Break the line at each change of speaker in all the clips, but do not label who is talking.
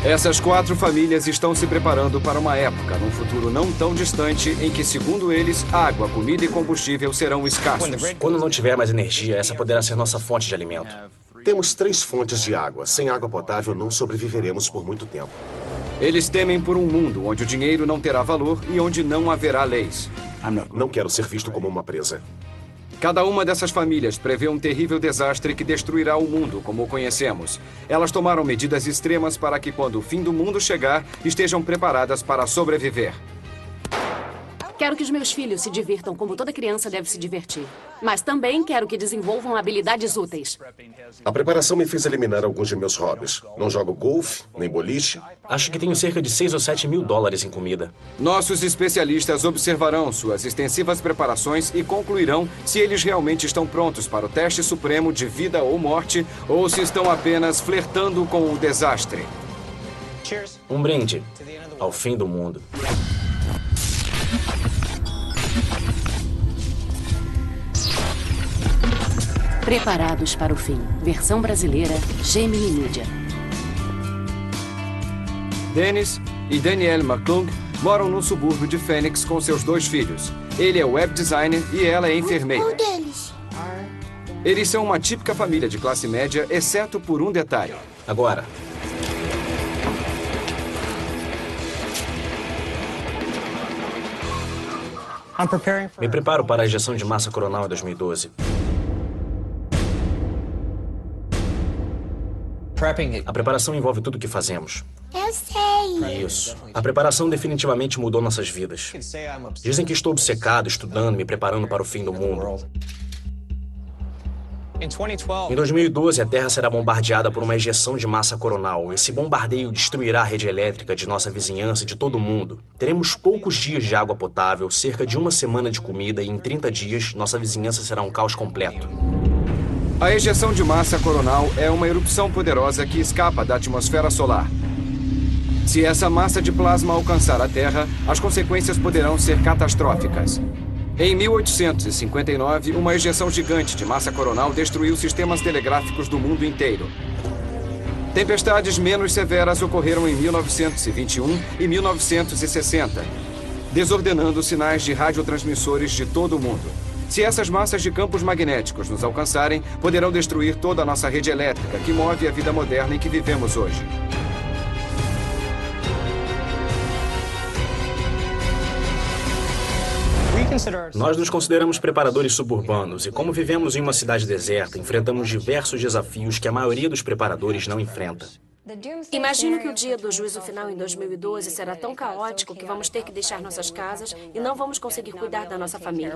Essas 4 famílias estão se preparando para uma época, num futuro não tão distante, em que, segundo eles, água, comida e combustível serão escassos.
Quando não tiver mais energia, essa poderá ser nossa fonte de alimento.
Temos 3 fontes de água. Sem água potável, não sobreviveremos por muito tempo.
Eles temem por um mundo onde o dinheiro não terá valor e onde não haverá leis.
Não quero ser visto como uma presa.
Cada uma dessas famílias prevê um terrível desastre que destruirá o mundo como o conhecemos. Elas tomaram medidas extremas para que, quando o fim do mundo chegar, estejam preparadas para sobreviver.
Quero que os meus filhos se divirtam como toda criança deve se divertir. Mas também quero que desenvolvam habilidades úteis.
A preparação me fez eliminar alguns de meus hobbies. Não jogo golfe, nem boliche.
Acho que tenho cerca de 6 ou 7 mil dólares em comida.
Nossos especialistas observarão suas extensivas preparações e concluirão se eles realmente estão prontos para o teste supremo de vida ou morte ou se estão apenas flertando com o desastre.
Um brinde ao fim do mundo.
Preparados para o fim. Versão brasileira, Gemini Media.
Dennis e Danielle McClung moram num subúrbio de Phoenix com seus 2 filhos. Ele é web designer e ela é enfermeira.
Qual deles?
Eles são uma típica família de classe média, exceto por um detalhe.
Agora. Me preparo para a ejeção de massa coronal em 2012. A preparação envolve tudo o que fazemos.
Eu sei.
Isso. A preparação definitivamente mudou nossas vidas. Dizem que estou obcecado, estudando, me preparando para o fim do mundo. Em 2012, a Terra será bombardeada por uma ejeção de massa coronal. Esse bombardeio destruirá a rede elétrica de nossa vizinhança e de todo mundo. Teremos poucos dias de água potável, cerca de uma semana de comida e em 30 dias, nossa vizinhança será um caos completo.
A ejeção de massa coronal é uma erupção poderosa que escapa da atmosfera solar. Se essa massa de plasma alcançar a Terra, as consequências poderão ser catastróficas. Em 1859, uma ejeção gigante de massa coronal destruiu sistemas telegráficos do mundo inteiro. Tempestades menos severas ocorreram em 1921 e 1960, desordenando sinais de radiotransmissores de todo o mundo. Se essas massas de campos magnéticos nos alcançarem, poderão destruir toda a nossa rede elétrica que move a vida moderna em que vivemos hoje.
Nós nos consideramos preparadores suburbanos e, como vivemos em uma cidade deserta, enfrentamos diversos desafios que a maioria dos preparadores não enfrenta.
Imagino que o dia do juízo final em 2012 será tão caótico que vamos ter que deixar nossas casas e não vamos conseguir cuidar da nossa família.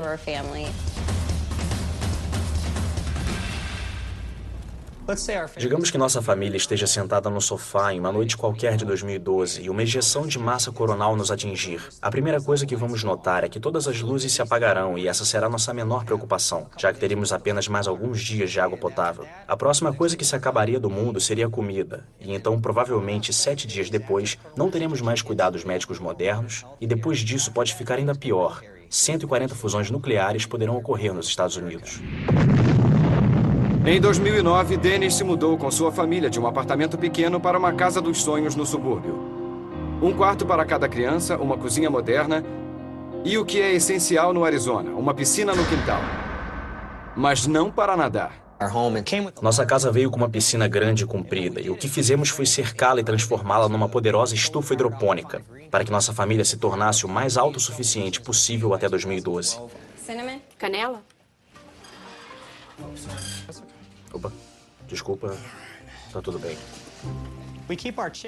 Digamos que nossa família esteja sentada no sofá em uma noite qualquer de 2012 e uma ejeção de massa coronal nos atingir. A primeira coisa que vamos notar é que todas as luzes se apagarão e essa será nossa menor preocupação, já que teríamos apenas mais alguns dias de água potável. A próxima coisa que se acabaria do mundo seria a comida, e então provavelmente 7 dias depois não teremos mais cuidados médicos modernos e depois disso pode ficar ainda pior. 140 fusões nucleares poderão ocorrer nos Estados Unidos.
Em 2009, Dennis se mudou com sua família de um apartamento pequeno para uma casa dos sonhos no subúrbio. Um quarto para cada criança, uma cozinha moderna e o que é essencial no Arizona, uma piscina no quintal. Mas não para nadar.
Nossa casa veio com uma piscina grande e comprida, e o que fizemos foi cercá-la e transformá-la numa poderosa estufa hidropônica, para que nossa família se tornasse o mais autossuficiente possível até 2012.
Canela?
Opa, desculpa, tá tudo bem.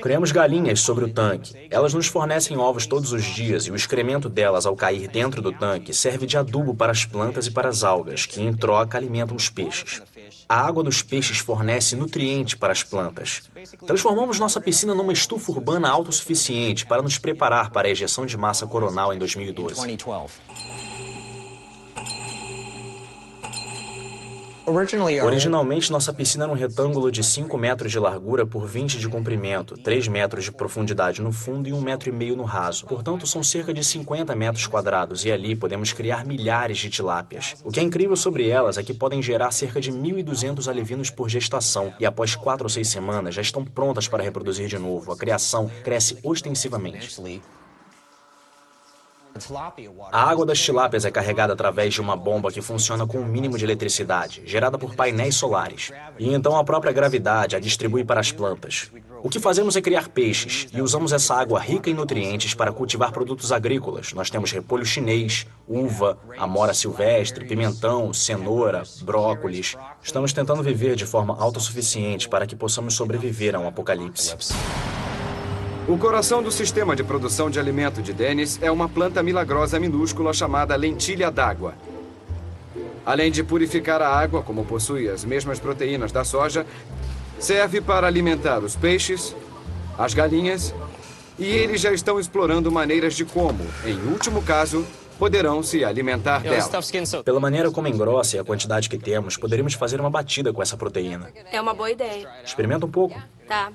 Criamos galinhas sobre o tanque. Elas nos fornecem ovos todos os dias e o excremento delas, ao cair dentro do tanque, serve de adubo para as plantas e para as algas, que em troca alimentam os peixes. A água dos peixes fornece nutriente para as plantas. Transformamos nossa piscina numa estufa urbana autossuficiente para nos preparar para a ejeção de massa coronal em 2012. Originalmente, nossa piscina era um retângulo de 5 metros de largura por 20 de comprimento, 3 metros de profundidade no fundo e 1,5 metros no raso. Portanto, são cerca de 50 metros quadrados e ali podemos criar milhares de tilápias. O que é incrível sobre elas é que podem gerar cerca de 1.200 alevinos por gestação e após 4 ou 6 semanas já estão prontas para reproduzir de novo. A criação cresce ostensivamente. A água das tilápias é carregada através de uma bomba que funciona com um mínimo de eletricidade, gerada por painéis solares. E então a própria gravidade a distribui para as plantas. O que fazemos é criar peixes, e usamos essa água rica em nutrientes para cultivar produtos agrícolas. Nós temos repolho chinês, uva, amora silvestre, pimentão, cenoura, brócolis. Estamos tentando viver de forma autossuficiente para que possamos sobreviver a um apocalipse.
O coração do sistema de produção de alimento de Dennis é uma planta milagrosa minúscula chamada lentilha d'água. Além de purificar a água, como possui as mesmas proteínas da soja, serve para alimentar os peixes, as galinhas, e eles já estão explorando maneiras de como, em último caso, poderão se alimentar dela.
Pela maneira como engrossa e a quantidade que temos, poderíamos fazer uma batida com essa proteína.
É uma boa ideia.
Experimenta um pouco.
Tá.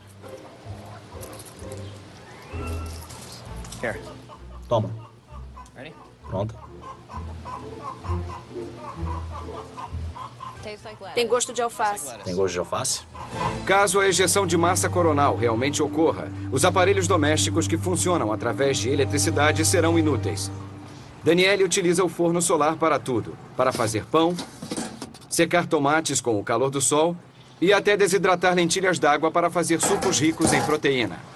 Toma. Pronto.
Tem gosto de alface.
Tem gosto de alface?
Caso a ejeção de massa coronal realmente ocorra, os aparelhos domésticos que funcionam através de eletricidade serão inúteis. Daniele utiliza o forno solar para tudo. Para fazer pão, secar tomates com o calor do sol e até desidratar lentilhas d'água para fazer sucos ricos em proteína.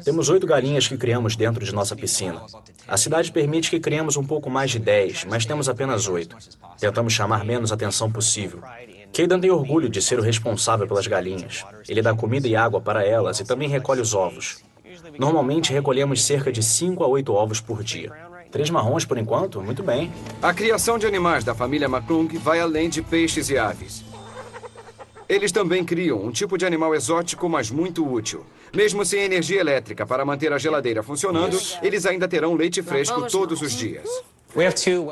Temos 8 galinhas que criamos dentro de nossa piscina. A cidade permite que criemos um pouco mais de 10, mas temos apenas 8. Tentamos chamar menos atenção possível. Caden tem orgulho de ser o responsável pelas galinhas. Ele dá comida e água para elas e também recolhe os ovos. Normalmente recolhemos cerca de 5 a 8 ovos por dia. 3 marrons por enquanto? Muito bem.
A criação de animais da família McClung vai além de peixes e aves. Eles também criam um tipo de animal exótico, mas muito útil. Mesmo sem energia elétrica para manter a geladeira funcionando, eles ainda terão leite fresco todos os dias.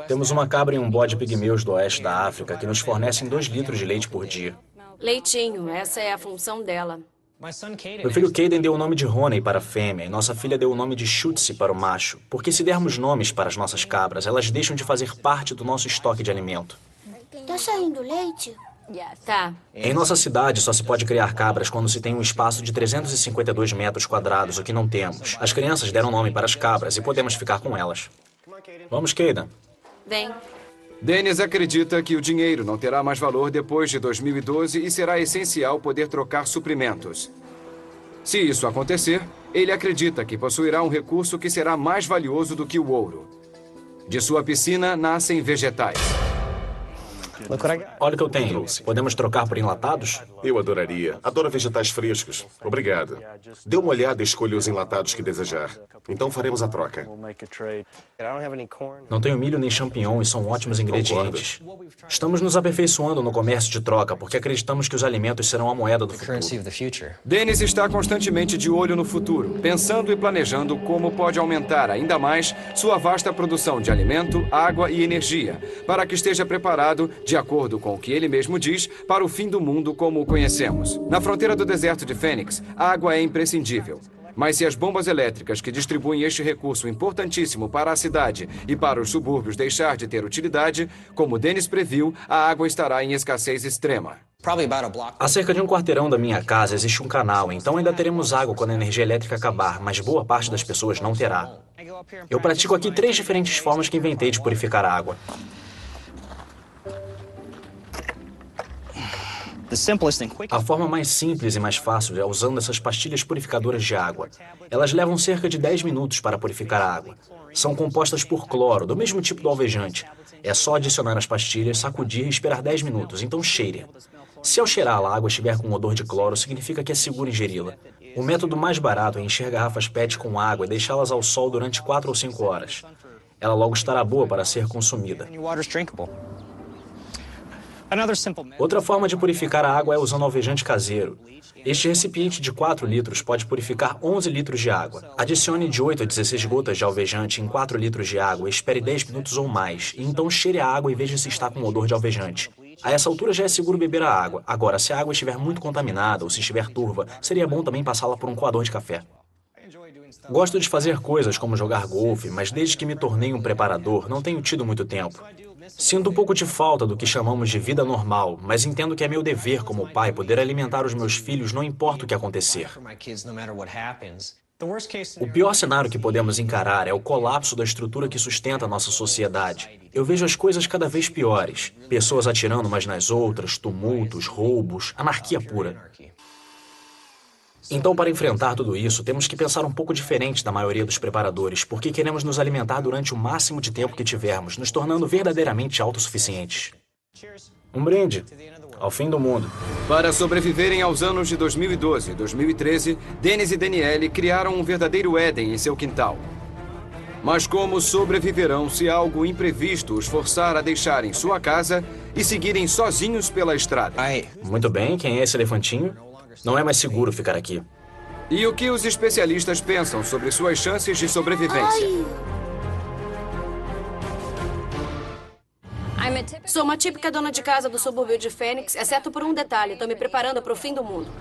Temos uma cabra e um bode pigmeus do oeste da África que nos fornecem 2 litros de leite por dia.
Leitinho, essa é a função dela.
Meu filho Caden deu o nome de Honey para a fêmea e nossa filha deu o nome de Shutzi para o macho. Porque se dermos nomes para as nossas cabras, elas deixam de fazer parte do nosso estoque de alimento.
Tá saindo leite?
Tá.
Em nossa cidade, só se pode criar cabras quando se tem um espaço de 352 metros quadrados, o que não temos. As crianças deram nome para as cabras e podemos ficar com elas. Vamos, Caden.
Vem.
Dennis acredita que o dinheiro não terá mais valor depois de 2012 e será essencial poder trocar suprimentos. Se isso acontecer, ele acredita que possuirá um recurso que será mais valioso do que o ouro. De sua piscina nascem vegetais.
Olha o que eu tenho. Podemos trocar por enlatados?
Eu adoraria. Adoro vegetais frescos. Obrigado. Dê uma olhada e escolha os enlatados que desejar. Então faremos a troca.
Não tenho milho nem champignon e são ótimos ingredientes. Estamos nos aperfeiçoando no comércio de troca porque acreditamos que os alimentos serão a moeda do futuro.
Dennis está constantemente de olho no futuro, pensando e planejando como pode aumentar ainda mais sua vasta produção de alimento, água e energia, para que esteja preparado, de acordo com o que ele mesmo diz, para o fim do mundo como o conhecemos. Na fronteira do deserto de Fênix, a água é imprescindível. Mas se as bombas elétricas que distribuem este recurso importantíssimo para a cidade e para os subúrbios deixar de ter utilidade, como Dennis previu, a água estará em escassez extrema.
A cerca de um quarteirão da minha casa existe um canal, então ainda teremos água quando a energia elétrica acabar, mas boa parte das pessoas não terá. Eu pratico aqui 3 diferentes formas que inventei de purificar a água. A forma mais simples e mais fácil é usando essas pastilhas purificadoras de água. Elas levam cerca de 10 minutos para purificar a água. São compostas por cloro, do mesmo tipo do alvejante. É só adicionar as pastilhas, sacudir e esperar 10 minutos, então cheire. Se ao cheirá-la a água estiver com odor de cloro, significa que é seguro ingeri-la. O método mais barato é encher garrafas PET com água e deixá-las ao sol durante 4 ou 5 horas. Ela logo estará boa para ser consumida. Outra forma de purificar a água é usando alvejante caseiro. Este recipiente de 4 litros pode purificar 11 litros de água. Adicione de 8 a 16 gotas de alvejante em 4 litros de água, espere 10 minutos ou mais, e então cheire a água e veja se está com odor de alvejante. A essa altura já é seguro beber a água. Agora, se a água estiver muito contaminada ou se estiver turva, seria bom também passá-la por um coador de café. Gosto de fazer coisas como jogar golfe, mas desde que me tornei um preparador, não tenho tido muito tempo. Sinto um pouco de falta do que chamamos de vida normal, mas entendo que é meu dever como pai poder alimentar os meus filhos não importa o que acontecer. O pior cenário que podemos encarar é o colapso da estrutura que sustenta a nossa sociedade. Eu vejo as coisas cada vez piores. Pessoas atirando umas nas outras, tumultos, roubos, anarquia pura. Então, para enfrentar tudo isso, temos que pensar um pouco diferente da maioria dos preparadores, porque queremos nos alimentar durante o máximo de tempo que tivermos, nos tornando verdadeiramente autossuficientes. Um brinde ao fim do mundo.
Para sobreviverem aos anos de 2012 e 2013, Dennis e Danielle criaram um verdadeiro Éden em seu quintal. Mas como sobreviverão se algo imprevisto os forçar a deixarem sua casa e seguirem sozinhos pela estrada?
Muito bem, quem é esse elefantinho? Não é mais seguro ficar aqui.
E o que os especialistas pensam sobre suas chances de sobrevivência?
Sou uma típica dona de casa do subúrbio de Phoenix, exceto por um detalhe. Estou me preparando para o fim do mundo.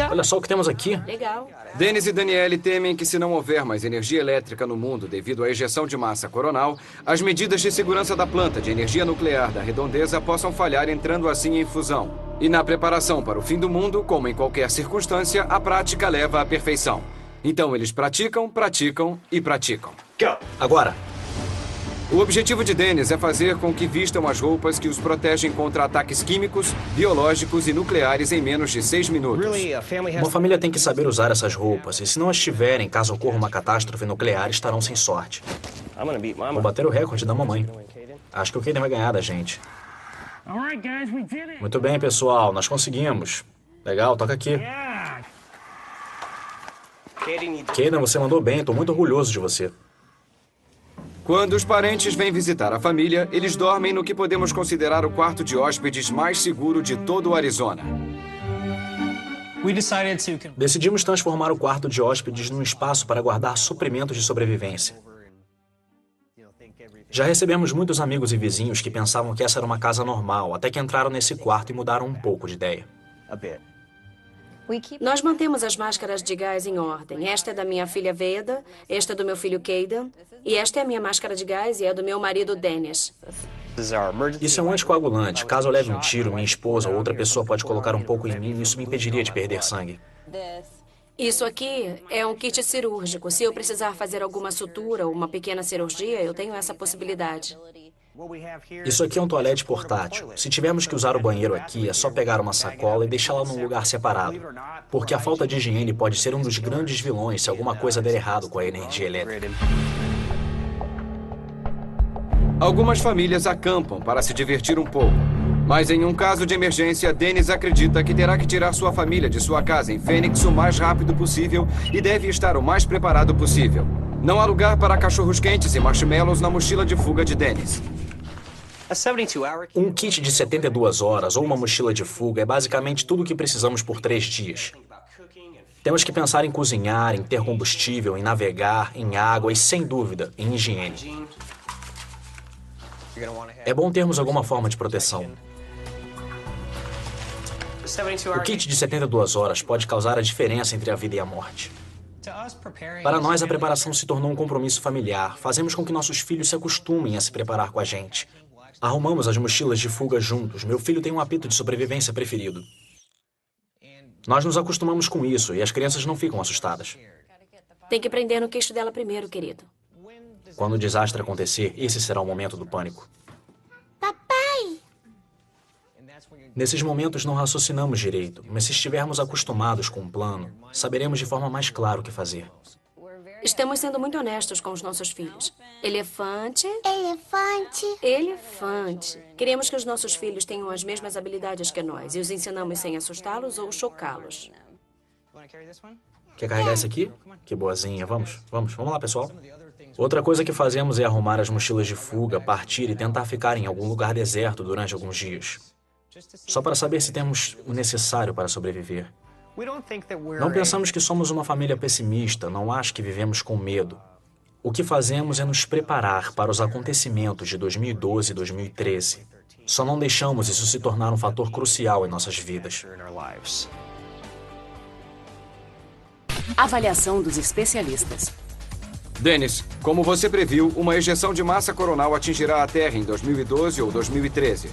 Olha só o que temos aqui.
Legal.
Dennis e Danielle temem que, se não houver mais energia elétrica no mundo devido à ejeção de massa coronal, as medidas de segurança da planta de energia nuclear da Redondeza possam falhar, entrando assim em fusão. E na preparação para o fim do mundo, como em qualquer circunstância, a prática leva à perfeição. Então eles praticam, praticam e praticam.
Agora.
O objetivo de Dennis é fazer com que vistam as roupas que os protegem contra ataques químicos, biológicos e nucleares em menos de 6 minutos.
Uma família tem que saber usar essas roupas, e se não as tiverem, caso ocorra uma catástrofe nuclear, estarão sem sorte. Vou bater o recorde da mamãe. Acho que o Caden vai ganhar da gente. Muito bem, pessoal, nós conseguimos. Legal, toca aqui. Caden, você mandou bem, estou muito orgulhoso de você.
Quando os parentes vêm visitar a família, eles dormem no que podemos considerar o quarto de hóspedes mais seguro de todo o Arizona.
Decidimos transformar o quarto de hóspedes num espaço para guardar suprimentos de sobrevivência. Já recebemos muitos amigos e vizinhos que pensavam que essa era uma casa normal, até que entraram nesse quarto e mudaram um pouco de ideia.
Nós mantemos as máscaras de gás em ordem. Esta é da minha filha Veda, esta é do meu filho Caden, e esta é a minha máscara de gás e é do meu marido Dennis.
Isso é um anticoagulante. Caso eu leve um tiro, minha esposa ou outra pessoa pode colocar um pouco em mim e isso me impediria de perder sangue.
Isso aqui é um kit cirúrgico. Se eu precisar fazer alguma sutura ou uma pequena cirurgia, eu tenho essa possibilidade.
Isso aqui é um toalete portátil. Se tivermos que usar o banheiro aqui, é só pegar uma sacola e deixá-la num lugar separado. Porque a falta de higiene pode ser um dos grandes vilões se alguma coisa der errado com a energia elétrica.
Algumas famílias acampam para se divertir um pouco. Mas em um caso de emergência, Dennis acredita que terá que tirar sua família de sua casa em Phoenix o mais rápido possível e deve estar o mais preparado possível. Não há lugar para cachorros quentes e marshmallows na mochila de fuga de Dennis.
Um kit de 72 horas ou uma mochila de fuga é basicamente tudo o que precisamos por 3 dias. Temos que pensar em cozinhar, em ter combustível, em navegar, em água e, sem dúvida, em higiene. É bom termos alguma forma de proteção. O kit de 72 horas pode causar a diferença entre a vida e a morte. Para nós, a preparação se tornou um compromisso familiar. Fazemos com que nossos filhos se acostumem a se preparar com a gente. Arrumamos as mochilas de fuga juntos. Meu filho tem um apito de sobrevivência preferido. Nós nos acostumamos com isso e as crianças não ficam assustadas.
Tem que prender no queixo dela primeiro, querido.
Quando o desastre acontecer, esse será o momento do pânico.
Papai!
Nesses momentos não raciocinamos direito, mas se estivermos acostumados com um plano, saberemos de forma mais clara o que fazer.
Estamos sendo muito honestos com os nossos filhos. Elefante.
Elefante.
Elefante. Queremos que os nossos filhos tenham as mesmas habilidades que nós e os ensinamos sem assustá-los ou chocá-los.
Quer carregar esse aqui? Que boazinha. Vamos lá, pessoal. Outra coisa que fazemos é arrumar as mochilas de fuga, partir e tentar ficar em algum lugar deserto durante alguns dias. Só para saber se temos o necessário para sobreviver. Não pensamos que somos uma família pessimista, não acho que vivemos com medo. O que fazemos é nos preparar para os acontecimentos de 2012 e 2013. Só não deixamos isso se tornar um fator crucial em nossas vidas.
Avaliação dos especialistas.
Dennis, como você previu, uma ejeção de massa coronal atingirá a Terra em 2012 ou 2013.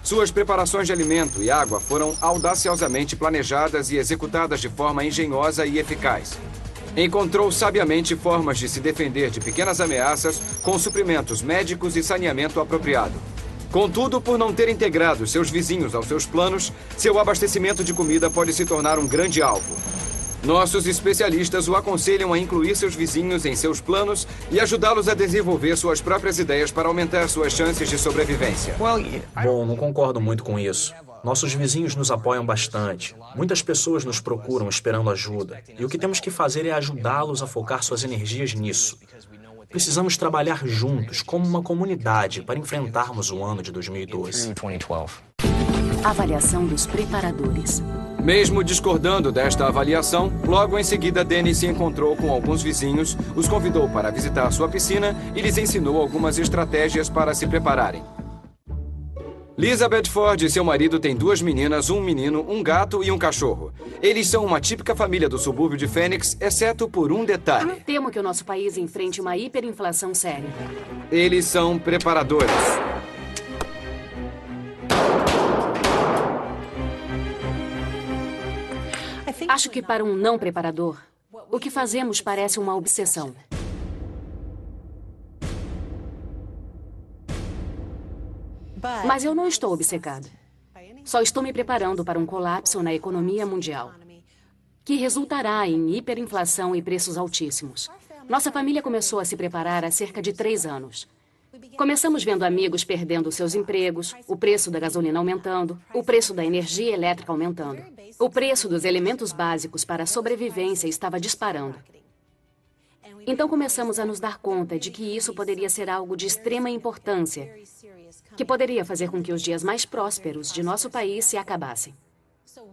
Suas preparações de alimento e água foram audaciosamente planejadas e executadas de forma engenhosa e eficaz. Encontrou sabiamente formas de se defender de pequenas ameaças com suprimentos médicos e saneamento apropriado. Contudo, por não ter integrado seus vizinhos aos seus planos, seu abastecimento de comida pode se tornar um grande alvo. Nossos especialistas o aconselham a incluir seus vizinhos em seus planos e ajudá-los a desenvolver suas próprias ideias para aumentar suas chances de sobrevivência.
Bom, não concordo muito com isso. Nossos vizinhos nos apoiam bastante. Muitas pessoas nos procuram esperando ajuda. E o que temos que fazer é ajudá-los a focar suas energias nisso. Precisamos trabalhar juntos, como uma comunidade, para enfrentarmos o ano de 2012.
Avaliação dos preparadores.
Mesmo discordando desta avaliação, logo em seguida Dennis se encontrou com alguns vizinhos, os convidou para visitar sua piscina e lhes ensinou algumas estratégias para se prepararem. Lisa Bedford e seu marido têm 2 meninas, um menino, um gato e um cachorro. Eles são uma típica família do subúrbio de Phoenix, exceto por um detalhe.
Temo que o nosso país enfrente uma hiperinflação séria.
Eles são preparadores.
Acho que para um não preparador, o que fazemos parece uma obsessão. Mas eu não estou obcecado. Só estou me preparando para um colapso na economia mundial, que resultará em hiperinflação e preços altíssimos. Nossa família começou a se preparar há cerca de 3 anos. Começamos vendo amigos perdendo seus empregos, o preço da gasolina aumentando, o preço da energia elétrica aumentando. O preço dos elementos básicos para a sobrevivência estava disparando. Então começamos a nos dar conta de que isso poderia ser algo de extrema importância, que poderia fazer com que os dias mais prósperos de nosso país se acabassem.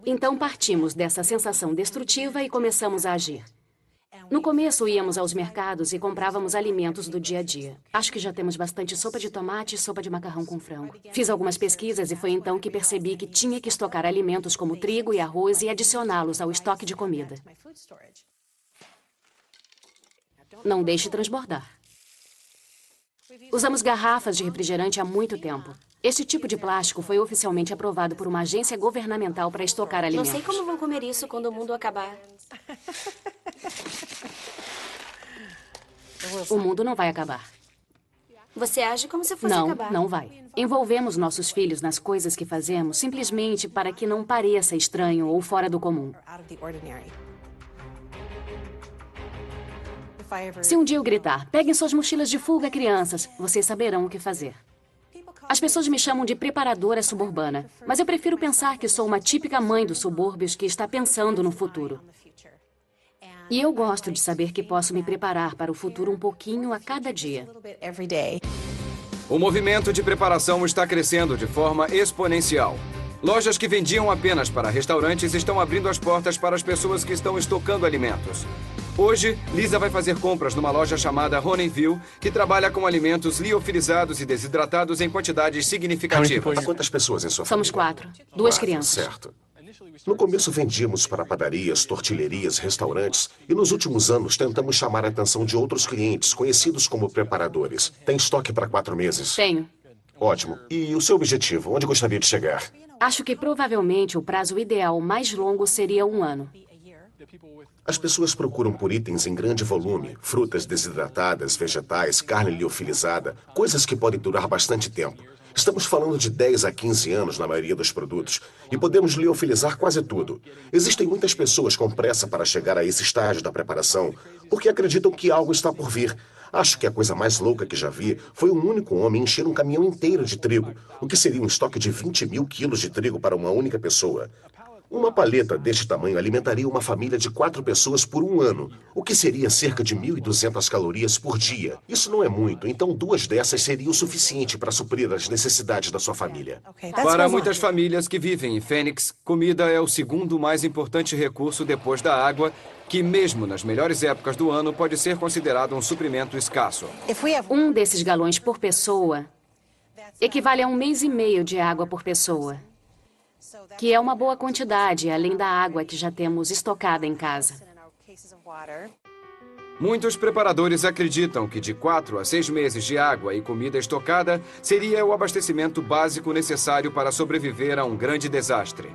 Então partimos dessa sensação destrutiva e começamos a agir. No começo, íamos aos mercados e comprávamos alimentos do dia a dia. Acho que já temos bastante sopa de tomate e sopa de macarrão com frango. Fiz algumas pesquisas e foi então que percebi que tinha que estocar alimentos como trigo e arroz e adicioná-los ao estoque de comida. Não deixe transbordar. Usamos garrafas de refrigerante há muito tempo. Este tipo de plástico foi oficialmente aprovado por uma agência governamental para estocar alimentos.
Não sei como vão comer isso quando o mundo acabar.
O mundo não vai acabar.
Você age como se fosse acabar.
Não vai. Envolvemos nossos filhos nas coisas que fazemos simplesmente para que não pareça estranho ou fora do comum. Se um dia eu gritar, peguem suas mochilas de fuga, crianças, vocês saberão o que fazer. As pessoas me chamam de preparadora suburbana, mas eu prefiro pensar que sou uma típica mãe dos subúrbios que está pensando no futuro. E eu gosto de saber que posso me preparar para o futuro um pouquinho a cada dia.
O movimento de preparação está crescendo de forma exponencial. Lojas que vendiam apenas para restaurantes estão abrindo as portas para as pessoas que estão estocando alimentos. Hoje, Lisa vai fazer compras numa loja chamada Honeyville, que trabalha com alimentos liofilizados e desidratados em quantidades significativas.
Há quantas pessoas em sua família?
Somos 4. 2 crianças.
Certo. No começo vendíamos para padarias, tortilherias, restaurantes e nos últimos anos tentamos chamar a atenção de outros clientes, conhecidos como preparadores. Tem estoque para 4 meses?
Tenho.
Ótimo. E o seu objetivo? Onde gostaria de chegar?
Acho que provavelmente o prazo ideal mais longo seria 1 ano.
As pessoas procuram por itens em grande volume, frutas desidratadas, vegetais, carne liofilizada, coisas que podem durar bastante tempo. Estamos falando de 10 a 15 anos na maioria dos produtos e podemos liofilizar quase tudo. Existem muitas pessoas com pressa para chegar a esse estágio da preparação porque acreditam que algo está por vir. Acho que a coisa mais louca que já vi foi um único homem encher um caminhão inteiro de trigo, o que seria um estoque de 20 mil quilos de trigo para uma única pessoa. Uma paleta deste tamanho alimentaria uma família de 4 pessoas por um ano, o que seria cerca de 1.200 calorias por dia. Isso não é muito, então 2 dessas seria o suficiente para suprir as necessidades da sua família.
Para muitas famílias que vivem em Phoenix, comida é o segundo mais importante recurso depois da água, que mesmo nas melhores épocas do ano pode ser considerado um suprimento escasso.
Um desses galões por pessoa equivale a 1 mês e meio de água por pessoa, que é uma boa quantidade, além da água que já temos estocada em casa.
Muitos preparadores acreditam que de 4 a 6 meses de água e comida estocada seria o abastecimento básico necessário para sobreviver a um grande desastre.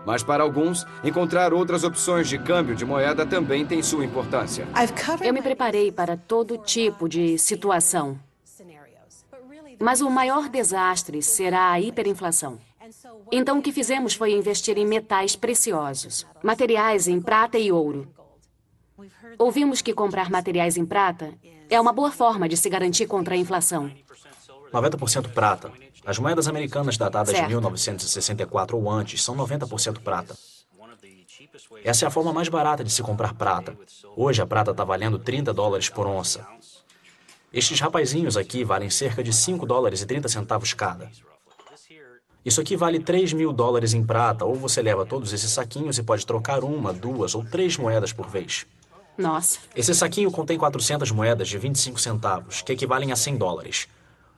Mas para alguns, encontrar outras opções de câmbio de moeda também tem sua importância.
Eu me preparei para todo tipo de situação. Mas o maior desastre será a hiperinflação. Então o que fizemos foi investir em metais preciosos, materiais em prata e ouro. Ouvimos que comprar materiais em prata é uma boa forma de se garantir contra a inflação.
90% prata. As moedas americanas datadas
Certo.
de 1964 ou antes são 90% prata. Essa é a forma mais barata de se comprar prata. Hoje a prata está valendo $30 por onça. Estes rapazinhos aqui valem cerca de $5,30 cada. Isso aqui vale $3.000 em prata, ou você leva todos esses saquinhos e pode trocar 1, 2 ou 3 moedas por vez.
Nossa.
Esse saquinho contém 400 moedas de 25 centavos, que equivalem a $100.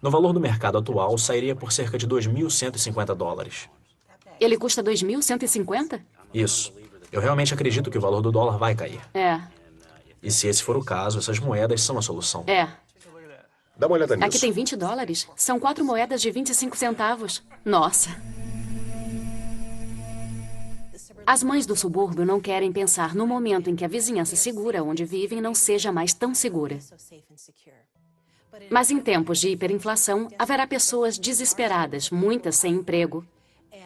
No valor do mercado atual, sairia por cerca de $2.150.
Ele custa 2.150?
Isso. Eu realmente acredito que o valor do dólar vai cair.
É,
E se esse for o caso, essas moedas são a solução.
é.
Dá uma olhada nisso.
Aqui tem $20. São 4 moedas de 25 centavos. Nossa. As mães do subúrbio não querem pensar no momento em que a vizinhança segura onde vivem não seja mais tão segura. Mas em tempos de hiperinflação, haverá pessoas desesperadas, muitas sem emprego.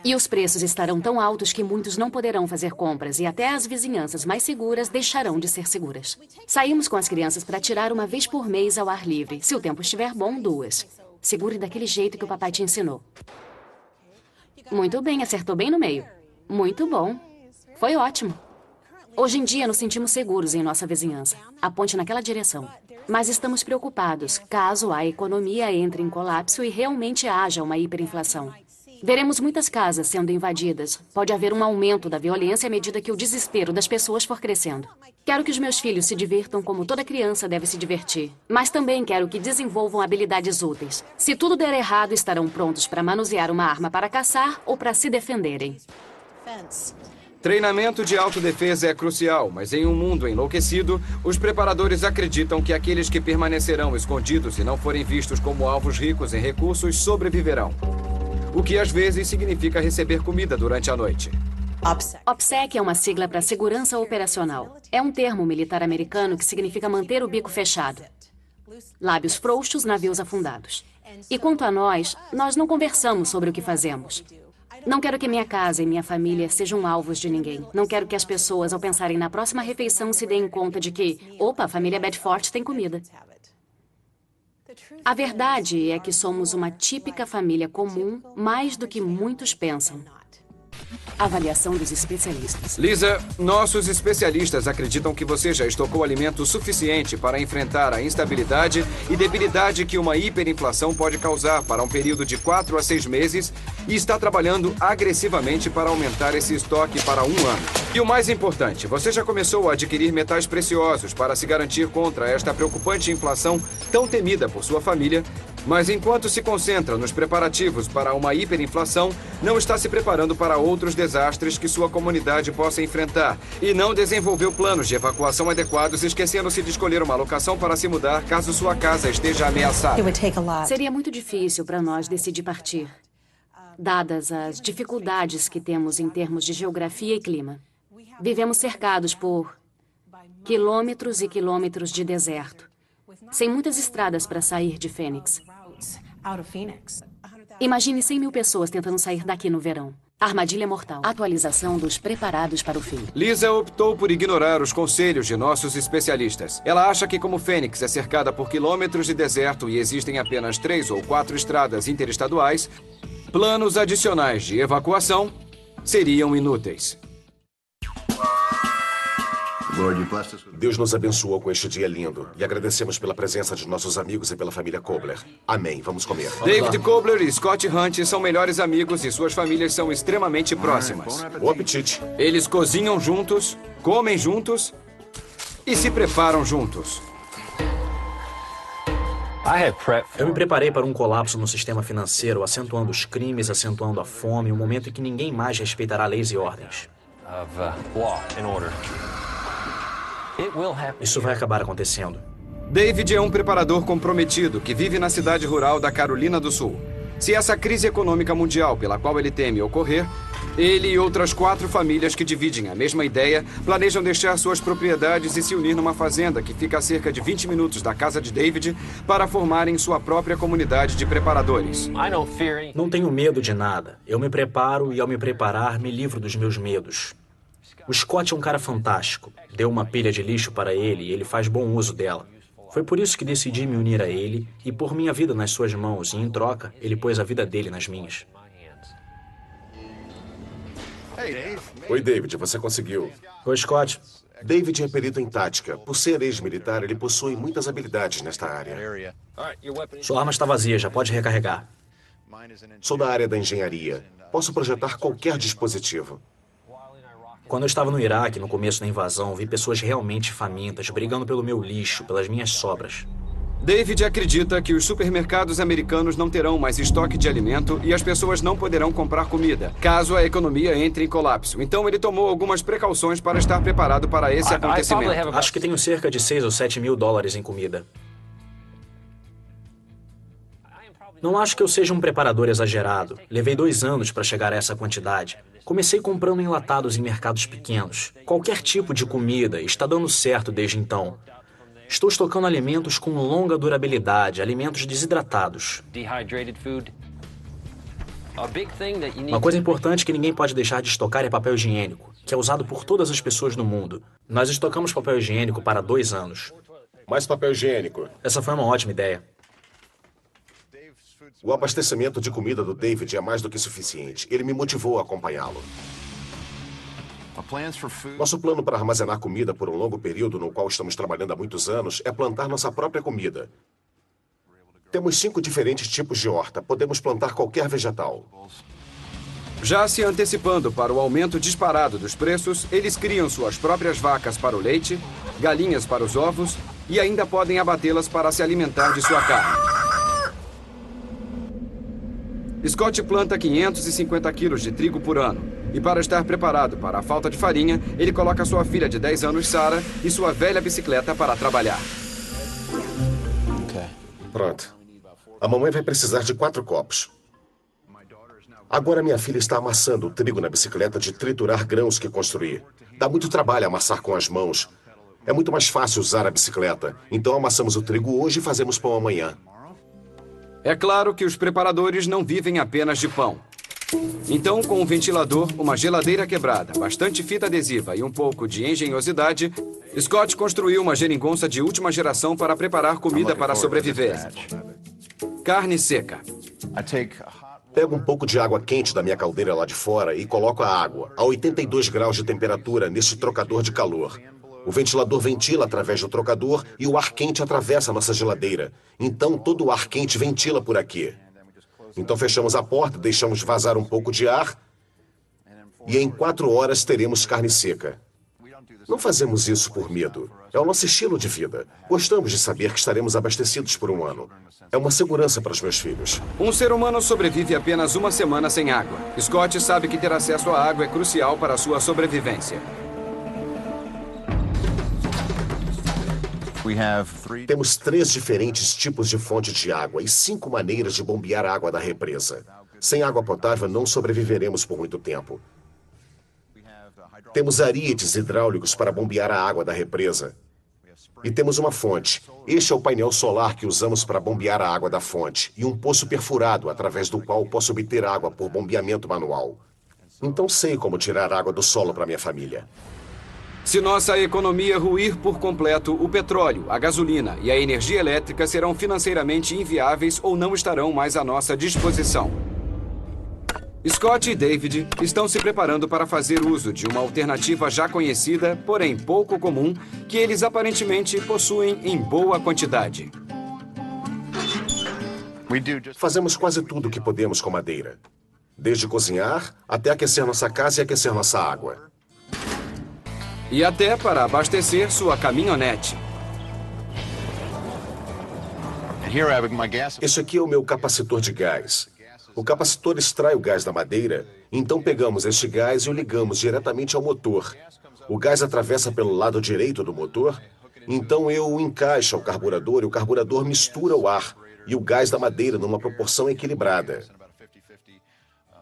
E os preços estarão tão altos que muitos não poderão fazer compras e até as vizinhanças mais seguras deixarão de ser seguras. Saímos com as crianças para tirar uma vez por mês ao ar livre. Se o tempo estiver bom, 2. Segure daquele jeito que o papai te ensinou. Muito bem, acertou bem no meio. Muito bom. Foi ótimo. Hoje em dia nos sentimos seguros em nossa vizinhança. Aponte naquela direção. Mas estamos preocupados caso a economia entre em colapso e realmente haja uma hiperinflação. Veremos muitas casas sendo invadidas. Pode haver um aumento da violência à medida que o desespero das pessoas for crescendo. Quero que os meus filhos se divirtam como toda criança deve se divertir. Mas também quero que desenvolvam habilidades úteis. Se tudo der errado, estarão prontos para manusear uma arma para caçar ou para se defenderem.
Treinamento de autodefesa é crucial, mas em um mundo enlouquecido, os preparadores acreditam que aqueles que permanecerão escondidos e não forem vistos como alvos ricos em recursos sobreviverão. O que às vezes significa receber comida durante a noite.
OPSEC é uma sigla para segurança operacional. É um termo militar americano que significa manter o bico fechado. Lábios frouxos, navios afundados. E quanto a nós não conversamos sobre o que fazemos. Não quero que minha casa e minha família sejam alvos de ninguém. Não quero que as pessoas, ao pensarem na próxima refeição, se deem conta de que, opa, a família Bedford tem comida. A verdade é que somos uma típica família comum, mais do que muitos pensam. Avaliação dos especialistas.
Lisa, nossos especialistas acreditam que você já estocou alimento suficiente para enfrentar a instabilidade e debilidade que uma hiperinflação pode causar para um período de 4 a 6 meses e está trabalhando agressivamente para aumentar esse estoque para 1 ano. E o mais importante, você já começou a adquirir metais preciosos para se garantir contra esta preocupante inflação tão temida por sua família, mas enquanto se concentra nos preparativos para uma hiperinflação, não está se preparando para outros desastres que sua comunidade possa enfrentar e não desenvolveu planos de evacuação adequados, esquecendo-se de escolher uma locação para se mudar caso sua casa esteja ameaçada.
Seria muito difícil para nós decidir partir, dadas as dificuldades que temos em termos de geografia e clima. Vivemos cercados por quilômetros e quilômetros de deserto, sem muitas estradas para sair de Phoenix. Imagine 100 mil pessoas tentando sair daqui no verão. Armadilha mortal. Atualização dos preparados para o fim.
Lisa optou por ignorar os conselhos de nossos especialistas. Ela acha que como Phoenix é cercada por quilômetros de deserto e existem apenas 3 ou 4 estradas interestaduais, planos adicionais de evacuação seriam inúteis.
Deus nos abençoou com este dia lindo e agradecemos pela presença de nossos amigos e pela família Kobler. Amém. Vamos comer.
David Kobler e Scott Hunt são melhores amigos e suas famílias são extremamente próximas.
Bom apetite.
Eles cozinham juntos, comem juntos e se preparam juntos.
Eu me preparei para um colapso no sistema financeiro, acentuando os crimes, acentuando a fome, um momento em que ninguém mais respeitará leis e ordens. Isso vai acabar acontecendo.
David é um preparador comprometido que vive na cidade rural da Carolina do Sul. Se essa crise econômica mundial pela qual ele teme ocorrer, ele e outras 4 famílias que dividem a mesma ideia planejam deixar suas propriedades e se unir numa fazenda que fica a cerca de 20 minutos da casa de David para formarem sua própria comunidade de preparadores.
Não tenho medo de nada. Eu me preparo e, ao me preparar, me livro dos meus medos. O Scott é um cara fantástico. Deu uma pilha de lixo para ele e ele faz bom uso dela. Foi por isso que decidi me unir a ele e pôr minha vida nas suas mãos, e em troca, ele pôs a vida dele nas minhas.
Oi, David, você conseguiu.
Oi, Scott.
David é perito em tática. Por ser ex-militar, ele possui muitas habilidades nesta área.
Sua arma está vazia, já pode recarregar.
Sou da área da engenharia. Posso projetar qualquer dispositivo.
Quando eu estava no Iraque, no começo da invasão, vi pessoas realmente famintas, brigando pelo meu lixo, pelas minhas sobras.
David acredita que os supermercados americanos não terão mais estoque de alimento e as pessoas não poderão comprar comida, caso a economia entre em colapso. Então ele tomou algumas precauções para estar preparado para esse acontecimento.
Acho que tenho cerca de 6 ou 7 mil dólares em comida. Não acho que eu seja um preparador exagerado. Levei 2 anos para chegar a essa quantidade. Comecei comprando enlatados em mercados pequenos. Qualquer tipo de comida, está dando certo desde então. Estou estocando alimentos com longa durabilidade, alimentos desidratados. Uma coisa importante que ninguém pode deixar de estocar é papel higiênico, que é usado por todas as pessoas no mundo. Nós estocamos papel higiênico para 2 anos.
Mais papel higiênico.
Essa foi uma ótima ideia.
O abastecimento de comida do David é mais do que suficiente. Ele me motivou a acompanhá-lo. Nosso plano para armazenar comida por um longo período, no qual estamos trabalhando há muitos anos, é plantar nossa própria comida. Temos 5 diferentes tipos de horta. Podemos plantar qualquer vegetal.
Já se antecipando para o aumento disparado dos preços, eles criam suas próprias vacas para o leite, galinhas para os ovos e ainda podem abatê-las para se alimentar de sua carne. Scott planta 550 quilos de trigo por ano. E para estar preparado para a falta de farinha, ele coloca sua filha de 10 anos, Sarah, e sua velha bicicleta para trabalhar.
Pronto. A mamãe vai precisar de 4 copos. Agora minha filha está amassando o trigo na bicicleta de triturar grãos que construí. Dá muito trabalho amassar com as mãos. É muito mais fácil usar a bicicleta. Então amassamos o trigo hoje e fazemos pão amanhã.
É claro que os preparadores não vivem apenas de pão. Então, com um ventilador, uma geladeira quebrada, bastante fita adesiva e um pouco de engenhosidade, Scott construiu uma geringonça de última geração para preparar comida para sobreviver. Carne seca.
Pego um pouco de água quente da minha caldeira lá de fora e coloco a água a 82 graus de temperatura neste trocador de calor. O ventilador ventila através do trocador e o ar quente atravessa a nossa geladeira. Então, todo o ar quente ventila por aqui. Então, fechamos a porta, deixamos vazar um pouco de ar e em 4 horas teremos carne seca. Não fazemos isso por medo. É o nosso estilo de vida. Gostamos de saber que estaremos abastecidos por um ano. É uma segurança para os meus filhos.
Um ser humano sobrevive apenas 1 semana sem água. Scott sabe que ter acesso à água é crucial para a sua sobrevivência.
Temos 3 diferentes tipos de fonte de água e 5 maneiras de bombear a água da represa. Sem água potável, não sobreviveremos por muito tempo. Temos arietes hidráulicos para bombear a água da represa. E temos uma fonte. Este é o painel solar que usamos para bombear a água da fonte. E um poço perfurado, através do qual posso obter água por bombeamento manual. Então sei como tirar água do solo para minha família.
Se nossa economia ruir por completo, o petróleo, a gasolina e a energia elétrica serão financeiramente inviáveis ou não estarão mais à nossa disposição. Scott e David estão se preparando para fazer uso de uma alternativa já conhecida, porém pouco comum, que eles aparentemente possuem em boa quantidade.
Fazemos quase tudo o que podemos com madeira. Desde cozinhar, até aquecer nossa casa e aquecer nossa água.
E até para abastecer sua caminhonete.
Este aqui é o meu capacitor de gás. O capacitor extrai o gás da madeira, então pegamos este gás e o ligamos diretamente ao motor. O gás atravessa pelo lado direito do motor, então eu o encaixo ao carburador e o carburador mistura o ar e o gás da madeira numa proporção equilibrada.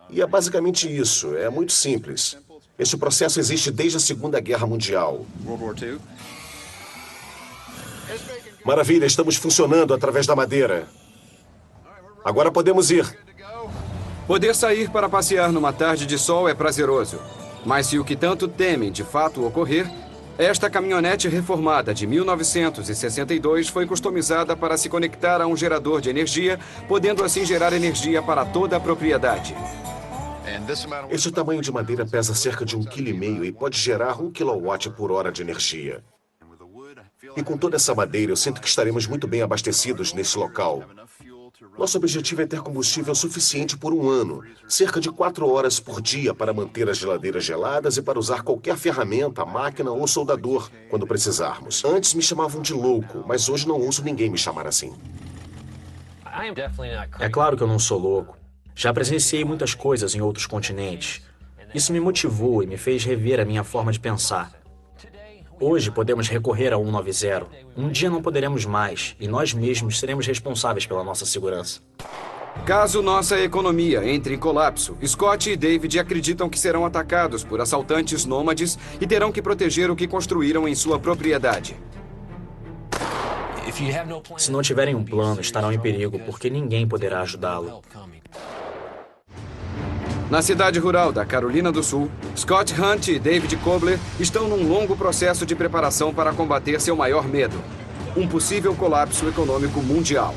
E é basicamente isso, é muito simples. Este processo existe desde a Segunda Guerra Mundial. Maravilha, estamos funcionando através da madeira. Agora podemos ir.
Poder sair para passear numa tarde de sol é prazeroso. Mas se o que tanto temem de fato ocorrer, esta caminhonete reformada de 1962 foi customizada para se conectar a um gerador de energia, podendo assim gerar energia para toda a propriedade.
Este tamanho de madeira pesa cerca de 1,5 kg e pode gerar 1 kWh de energia. E com toda essa madeira, eu sinto que estaremos muito bem abastecidos nesse local. Nosso objetivo é ter combustível suficiente por 1 ano, cerca de 4 horas por dia para manter as geladeiras geladas e para usar qualquer ferramenta, máquina ou soldador quando precisarmos. Antes me chamavam de louco, mas hoje não ouço ninguém me chamar assim.
É claro que eu não sou louco. Já presenciei muitas coisas em outros continentes. Isso me motivou e me fez rever a minha forma de pensar. Hoje podemos recorrer ao 190. Um dia não poderemos mais, e nós mesmos seremos responsáveis pela nossa segurança.
Caso nossa economia entre em colapso, Scott e David acreditam que serão atacados por assaltantes nômades e terão que proteger o que construíram em sua propriedade.
Se não tiverem um plano, estarão em perigo, porque ninguém poderá ajudá-lo.
Na cidade rural da Carolina do Sul, Scott Hunt e David Kobler estão num longo processo de preparação para combater seu maior medo, um possível colapso econômico mundial.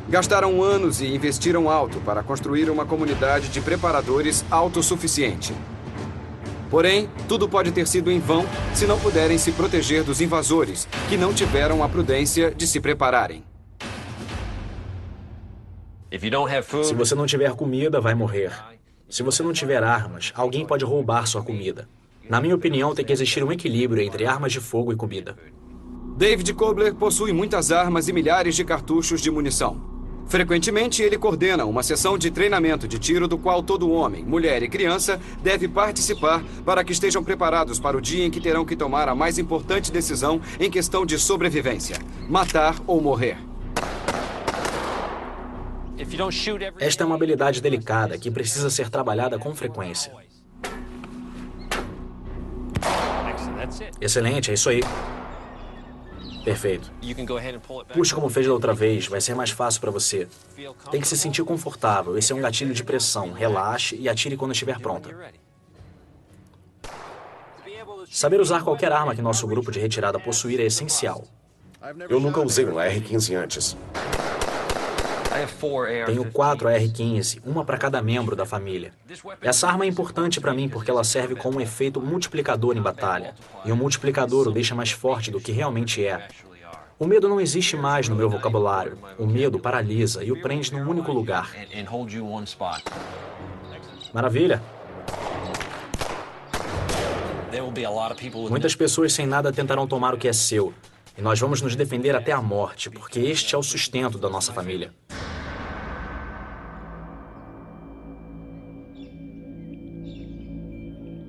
Gastaram anos e investiram alto para construir uma comunidade de preparadores autossuficiente. Porém, tudo pode ter sido em vão se não puderem se proteger dos invasores, que não tiveram a prudência de se prepararem.
Se você não tiver comida, vai morrer. Se você não tiver armas, alguém pode roubar sua comida. Na minha opinião, tem que existir um equilíbrio entre armas de fogo e comida.
David Kobler possui muitas armas e milhares de cartuchos de munição. Frequentemente, ele coordena uma sessão de treinamento de tiro do qual todo homem, mulher e criança deve participar para que estejam preparados para o dia em que terão que tomar a mais importante decisão em questão de sobrevivência: matar ou morrer.
Esta é uma habilidade delicada que precisa ser trabalhada com frequência. Excelente, é isso aí. Perfeito. Puxe como fez da outra vez, vai ser mais fácil para você. Tem que se sentir confortável, esse é um gatilho de pressão. Relaxe e atire quando estiver pronta. Saber usar qualquer arma que nosso grupo de retirada possuir é essencial.
Eu nunca usei um AR-15 antes.
Tenho 4 AR-15, uma para cada membro da família. Essa arma é importante para mim porque ela serve como um efeito multiplicador em batalha. E um multiplicador o deixa mais forte do que realmente é. O medo não existe mais no meu vocabulário. O medo paralisa e o prende num único lugar. Maravilha! Muitas pessoas sem nada tentarão tomar o que é seu. E nós vamos nos defender até a morte, porque este é o sustento da nossa família.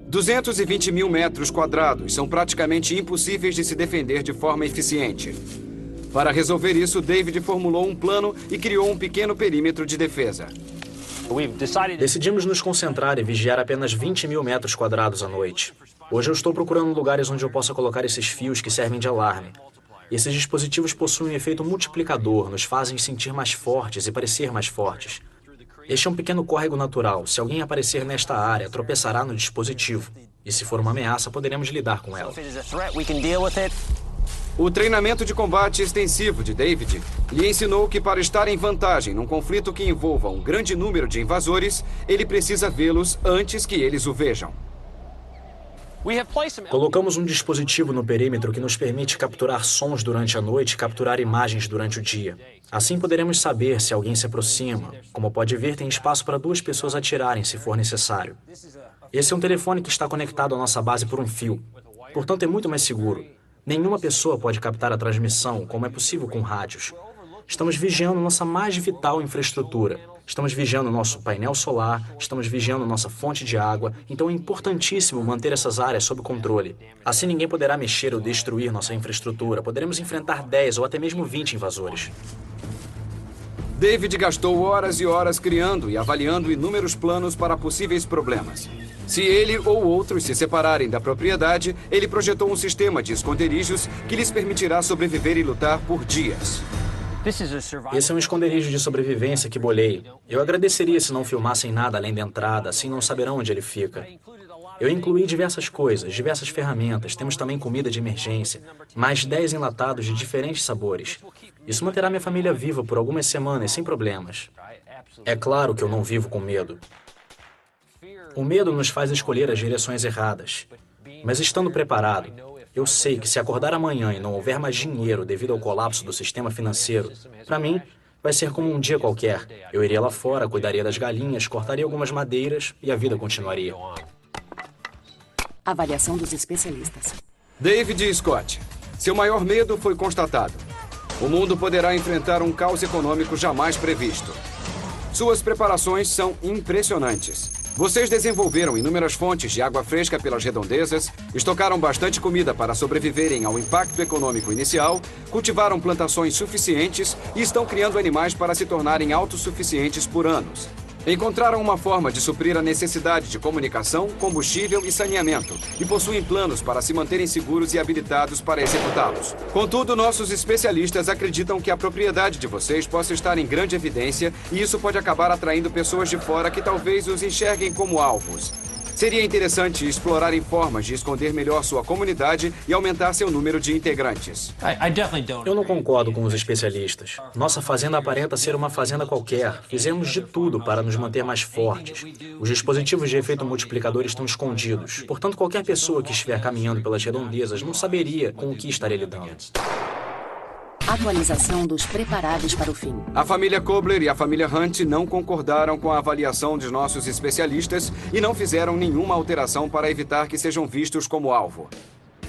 $220 mil metros quadrados são praticamente impossíveis de se defender de forma eficiente. Para resolver isso, David formulou um plano e criou um pequeno perímetro de defesa.
Decidimos nos concentrar e vigiar apenas 20 mil metros quadrados à noite. Hoje eu estou procurando lugares onde eu possa colocar esses fios que servem de alarme. Esses dispositivos possuem um efeito multiplicador, nos fazem sentir mais fortes e parecer mais fortes. Este é um pequeno córrego natural. Se alguém aparecer nesta área, tropeçará no dispositivo. E se for uma ameaça, poderemos lidar com ela.
O treinamento de combate extensivo de David lhe ensinou que para estar em vantagem num conflito que envolva um grande número de invasores, ele precisa vê-los antes que eles o vejam.
Colocamos um dispositivo no perímetro que nos permite capturar sons durante a noite e capturar imagens durante o dia. Assim poderemos saber se alguém se aproxima. Como pode ver, tem espaço para 2 pessoas atirarem se for necessário. Esse é um telefone que está conectado à nossa base por um fio. Portanto, é muito mais seguro. Nenhuma pessoa pode captar a transmissão, como é possível com rádios. Estamos vigiando nossa mais vital infraestrutura. Estamos vigiando nosso painel solar, estamos vigiando nossa fonte de água, então é importantíssimo manter essas áreas sob controle. Assim ninguém poderá mexer ou destruir nossa infraestrutura. Poderemos enfrentar 10 ou até mesmo 20 invasores.
David gastou horas e horas criando e avaliando inúmeros planos para possíveis problemas. Se ele ou outros se separarem da propriedade, ele projetou um sistema de esconderijos que lhes permitirá sobreviver e lutar por dias.
Esse é um esconderijo de sobrevivência que bolei. Eu agradeceria se não filmassem nada além da entrada, assim não saberão onde ele fica. Eu incluí diversas coisas, diversas ferramentas. Temos também comida de emergência, mais 10 enlatados de diferentes sabores. Isso manterá minha família viva por algumas semanas, sem problemas. É claro que eu não vivo com medo. O medo nos faz escolher as direções erradas. Mas estando preparado, eu sei que se acordar amanhã e não houver mais dinheiro devido ao colapso do sistema financeiro, para mim, vai ser como um dia qualquer. Eu iria lá fora, cuidaria das galinhas, cortaria algumas madeiras e a vida continuaria.
Avaliação dos especialistas.
David Scott. Seu maior medo foi constatado. O mundo poderá enfrentar um caos econômico jamais previsto. Suas preparações são impressionantes. Vocês desenvolveram inúmeras fontes de água fresca pelas redondezas, estocaram bastante comida para sobreviverem ao impacto econômico inicial, cultivaram plantações suficientes e estão criando animais para se tornarem autossuficientes por anos. Encontraram uma forma de suprir a necessidade de comunicação, combustível e saneamento e possuem planos para se manterem seguros e habilitados para executá-los. Contudo, nossos especialistas acreditam que a propriedade de vocês possa estar em grande evidência e isso pode acabar atraindo pessoas de fora que talvez os enxerguem como alvos. Seria interessante explorarem formas de esconder melhor sua comunidade e aumentar seu número de integrantes.
Eu não concordo com os especialistas. Nossa fazenda aparenta ser uma fazenda qualquer. Fizemos de tudo para nos manter mais fortes. Os dispositivos de efeito multiplicador estão escondidos. Portanto, qualquer pessoa que estiver caminhando pelas redondezas não saberia com o que estaria lidando.
Atualização dos preparados para o fim.
A família Kobler e a família Hunt não concordaram com a avaliação de nossos especialistas e não fizeram nenhuma alteração para evitar que sejam vistos como alvo.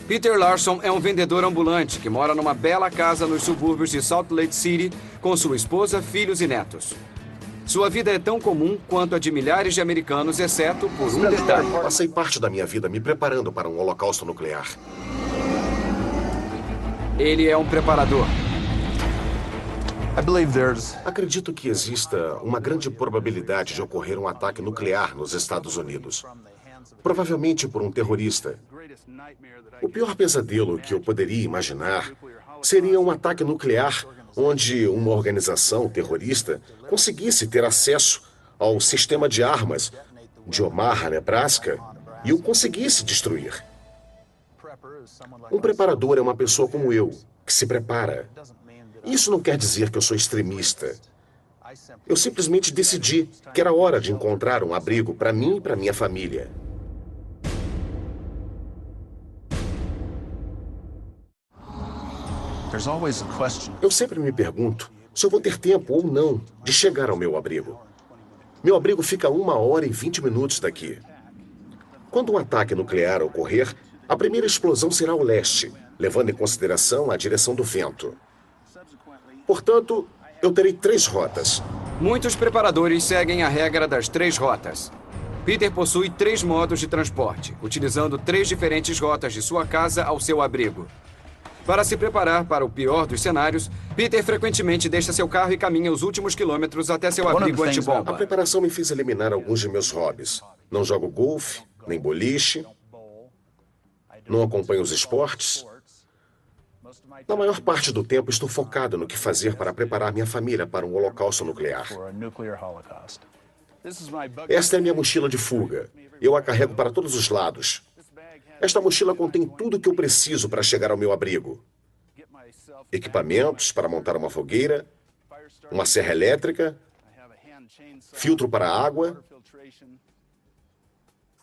Peter Larson é um vendedor ambulante que mora numa bela casa nos subúrbios de Salt Lake City com sua esposa, filhos e netos. Sua vida é tão comum quanto a de milhares de americanos, exceto por um detalhe.
Passei parte da minha vida me preparando para um holocausto nuclear.
Ele é um preparador.
Acredito que exista uma grande probabilidade de ocorrer um ataque nuclear nos Estados Unidos. Provavelmente por um terrorista. O pior pesadelo que eu poderia imaginar seria um ataque nuclear onde uma organização terrorista conseguisse ter acesso ao sistema de armas de Omaha, Nebraska, e o conseguisse destruir. Um preparador é uma pessoa como eu, que se prepara. Isso não quer dizer que eu sou extremista. Eu simplesmente decidi que era hora de encontrar um abrigo para mim e para minha família. Eu sempre me pergunto se eu vou ter tempo ou não de chegar ao meu abrigo. Meu abrigo fica a 1 hora e 20 minutos daqui. Quando um ataque nuclear ocorrer, a primeira explosão será ao leste, levando em consideração a direção do vento. Portanto, eu terei 3 rotas.
Muitos preparadores seguem a regra das 3 rotas. Peter possui 3 modos de transporte, utilizando 3 diferentes rotas de sua casa ao seu abrigo. Para se preparar para o pior dos cenários, Peter frequentemente deixa seu carro e caminha os últimos quilômetros até seu abrigo
A
antibomba.
preparação me fez eliminar alguns de meus hobbies. Não jogo golfe, nem boliche. Não acompanho os esportes. Na maior parte do tempo, estou focado no que fazer para preparar minha família para um holocausto nuclear. Esta é a minha mochila de fuga. Eu a carrego para todos os lados. Esta mochila contém tudo o que eu preciso para chegar ao meu abrigo. equipamentos para montar uma fogueira, uma serra elétrica, filtro para água.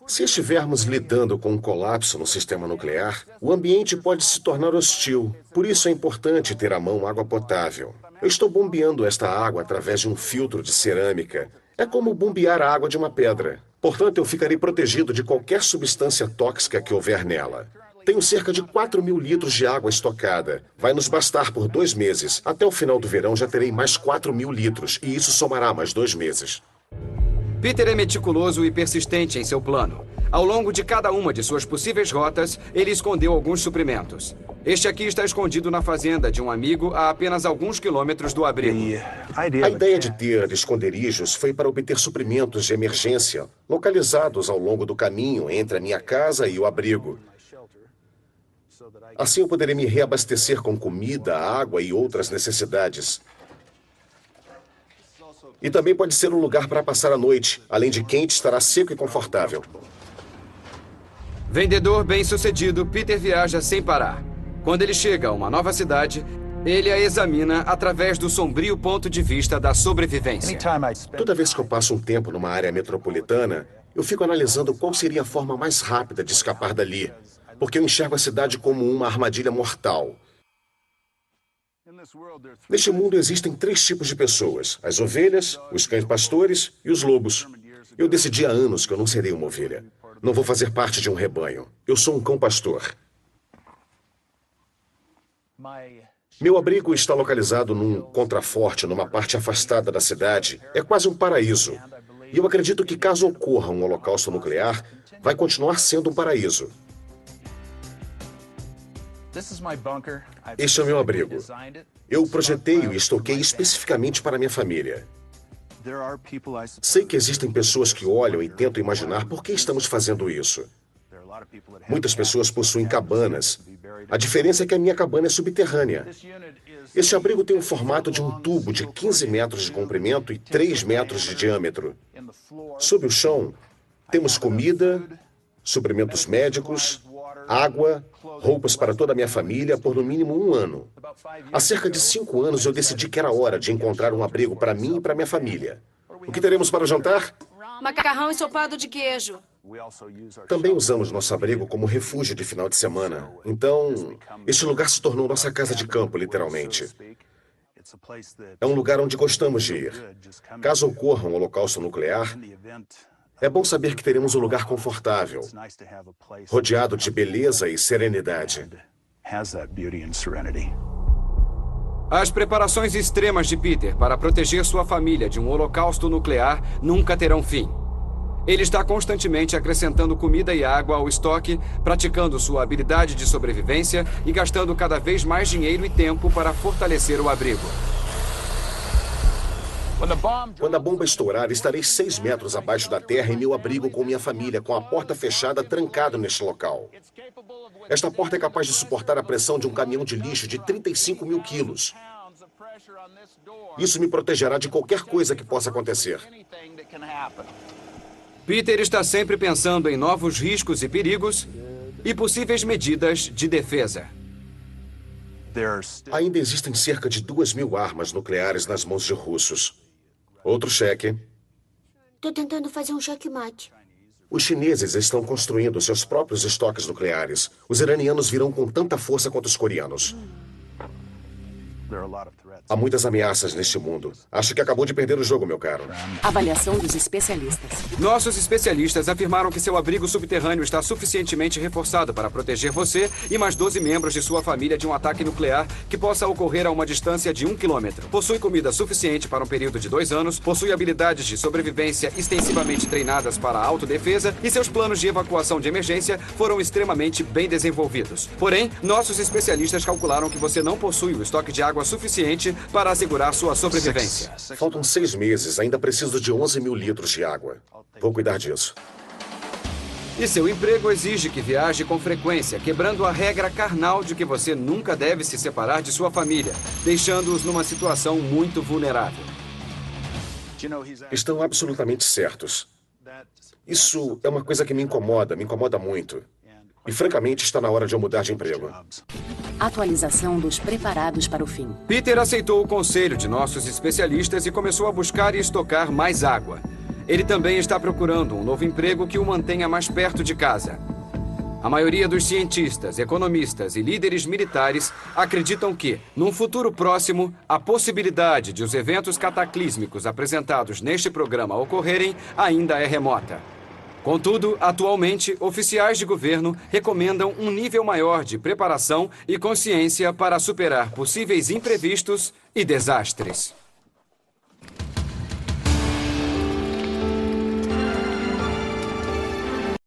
Se estivermos lidando com um colapso no sistema nuclear, o ambiente pode se tornar hostil. Por isso é importante ter à mão água potável. Eu estou bombeando esta água através de um filtro de cerâmica. É como bombear a água de uma pedra. Portanto, eu ficarei protegido de qualquer substância tóxica que houver nela. Tenho cerca de 4.000 litros de água estocada. Vai nos bastar por 2 meses. Até o final do verão já terei mais 4.000 litros, e isso somará mais 2 meses.
Peter é meticuloso e persistente em seu plano. Ao longo de cada uma de suas possíveis rotas, ele escondeu alguns suprimentos. Este aqui está escondido na fazenda de um amigo a apenas alguns quilômetros do abrigo.
A ideia de ter esconderijos foi para obter suprimentos de emergência localizados ao longo do caminho entre a minha casa e o abrigo. Assim eu poderei me reabastecer com comida, água e outras necessidades. E também pode ser um lugar para passar a noite. Além de quente, estará seco e confortável.
Vendedor bem-sucedido, Peter viaja sem parar. Quando ele chega a uma nova cidade, ele a examina através do sombrio ponto de vista da sobrevivência.
Toda vez que eu passo um tempo numa área metropolitana, eu fico analisando qual seria a forma mais rápida de escapar dali. Porque eu enxergo a cidade como uma armadilha mortal. Neste mundo existem 3 tipos de pessoas: as ovelhas, os cães pastores e os lobos. Eu decidi há anos que eu não serei uma ovelha. Não vou fazer parte de um rebanho. Eu sou um cão pastor. Meu abrigo está localizado num contraforte, numa parte afastada da cidade. É quase um paraíso. E eu acredito que caso ocorra um holocausto nuclear, vai continuar sendo um paraíso. Este é o meu abrigo. Eu o projetei e estoquei especificamente para minha família. Sei que existem pessoas que olham e tentam imaginar por que estamos fazendo isso. Muitas pessoas possuem cabanas. A diferença é que a minha cabana é subterrânea. Este abrigo tem o formato de um tubo de 15 metros de comprimento e 3 metros de diâmetro. Sob o chão, temos comida, suprimentos médicos, água, roupas para toda a minha família por no mínimo 1 ano. Há cerca de 5 anos eu decidi que era hora de encontrar um abrigo para mim e para minha família. O que teremos para o jantar?
Macarrão ensopado de queijo.
Também usamos nosso abrigo como refúgio de final de semana. Então, este lugar se tornou nossa casa de campo, literalmente. É um lugar onde gostamos de ir. Caso ocorra um holocausto nuclear, é bom saber que teremos um lugar confortável, rodeado de beleza e serenidade.
As preparações extremas de Peter para proteger sua família de um holocausto nuclear nunca terão fim. Ele está constantemente acrescentando comida e água ao estoque, praticando sua habilidade de sobrevivência e gastando cada vez mais dinheiro e tempo para fortalecer o abrigo.
Quando a bomba estourar, estarei 6 metros abaixo da terra em meu abrigo com minha família, com a porta fechada, trancado neste local. Esta porta é capaz de suportar a pressão de um caminhão de lixo de 35 mil quilos. Isso me protegerá de qualquer coisa que possa acontecer.
Peter está sempre pensando em novos riscos e perigos e possíveis medidas de defesa.
Ainda existem cerca de 2.000 armas nucleares nas mãos de russos. Outro cheque.
Tô tentando fazer um checkmate.
Os chineses estão construindo seus próprios estoques nucleares. Os iranianos virão com tanta força quanto os coreanos. Há muitas ameaças neste mundo. Acho que acabou de perder o jogo, meu caro.
Avaliação dos especialistas.
Nossos especialistas afirmaram que seu abrigo subterrâneo está suficientemente reforçado para proteger você e mais 12 membros de sua família de um ataque nuclear que possa ocorrer a uma distância de 1 quilômetro. Possui comida suficiente para um período de 2 anos, possui habilidades de sobrevivência extensivamente treinadas para a autodefesa e seus planos de evacuação de emergência foram extremamente bem desenvolvidos. Porém, nossos especialistas calcularam que você não possui o estoque de água suficiente para assegurar sua sobrevivência.
Faltam 6 meses. Ainda preciso de 11.000 litros de água. Vou cuidar disso.
E seu emprego exige que viaje com frequência, quebrando a regra carnal de que você nunca deve se separar de sua família, deixando-os numa situação muito vulnerável.
Estão absolutamente certos. Isso é uma coisa que me incomoda muito. E, francamente, está na hora de eu mudar de emprego.
Atualização dos preparados para o fim.
Peter aceitou o conselho de nossos especialistas e começou a buscar e estocar mais água. Ele também está procurando um novo emprego que o mantenha mais perto de casa. A maioria dos cientistas, economistas e líderes militares acreditam que, num futuro próximo, a possibilidade de os eventos cataclísmicos apresentados neste programa ocorrerem ainda é remota. Contudo, atualmente, oficiais de governo recomendam um nível maior de preparação e consciência para superar possíveis imprevistos e desastres.